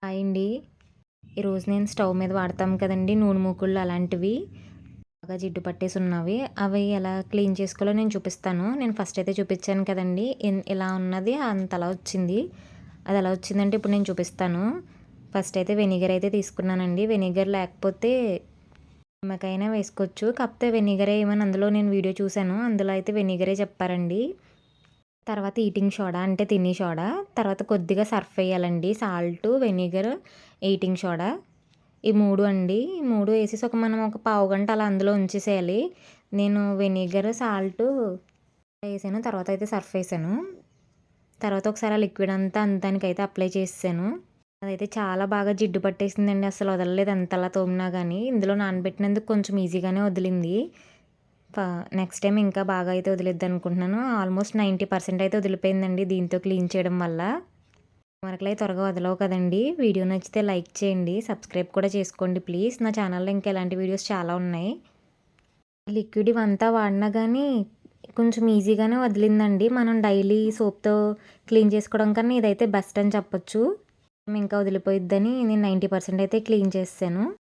Hi అండి. ఈరోజు నేను స్టవ్ మీద వాడతాం కదండీ నూనె మూకుళ్ళు అలాంటివి బాగా జిడ్డు పట్టేసి ఉన్నవి. అవి ఎలా క్లీన్ చేసుకోవాలో నేను చూపిస్తాను. నేను ఫస్ట్ అయితే చూపించాను కదండీ! ఇలా ఉన్నది అంతలా వచ్చింది. అది ఎలా వచ్చిందంటే ఇప్పుడు నేను చూపిస్తాను. ఫస్ట్ అయితే వెనిగర్ అయితే తీసుకున్నానండి. వెనిగర్ లేకపోతే నిమ్మకాయైనా వేసుకోవచ్చు. కాకపోతే వెనిగరే ఏమని అందులో నేను వీడియో చూశాను. అందులో అయితే వెనిగరే చెప్పారండి. తర్వాత ఈటింగ్ సోడా అంటే తినే సోడా. తర్వాత కొద్దిగా సర్ఫ్ ఎయ్యాలండి. Salt, vinegar, eating soda. ఈ 3 అండి. ఈ 3 ఏసేసి మనం ఒక పావుగంట అలా అందులో ఉంచేసేయాలి. నేను వెనిగర్, సాల్టు ఏసాను. తర్వాత అయితే సర్ఫ్ ఏసాను. తర్వాత ఒకసారి ఆ లిక్విడ్ అంతా దానికైతే అప్లై చేసేసాను. అదైతే చాలా బాగా జిడ్డు పట్టేసిందండి. అసలు వదలలేదు ఎంతలా తోమినా గానీ. ఇందులో నానబెట్టినందుకు కొంచెం ఈజీగానే వదిలింది. ఫ నెక్స్ట్ టైమ్ ఇంకా బాగా అయితే వదిలిద్దనుకుంటున్నాను. ఆల్మోస్ట్ 90% అయితే వదిలిపోయిందండి దీంతో క్లీన్ చేయడం వల్ల. మరకలయి త్వరగా వదలవు కదండీ! వీడియో నచ్చితే లైక్ చేయండి. సబ్స్క్రైబ్ కూడా చేసుకోండి ప్లీజ్. నా ఛానల్‌లో ఇంకా ఇలాంటి వీడియోస్ చాలా ఉన్నాయి. లిక్విడ్ ఇవంతా వాడినా గానీ కొంచెం ఈజీగానే వదిలిందండి. మనం డైలీ సోప్‌తో క్లీన్ చేసుకోవడం కన్నా ఇదైతే బెస్ట్ అని చెప్పొచ్చు. ఇంకా వదిలిపోయిద్దని నేను 90% అయితే క్లీన్ చేసేసాను.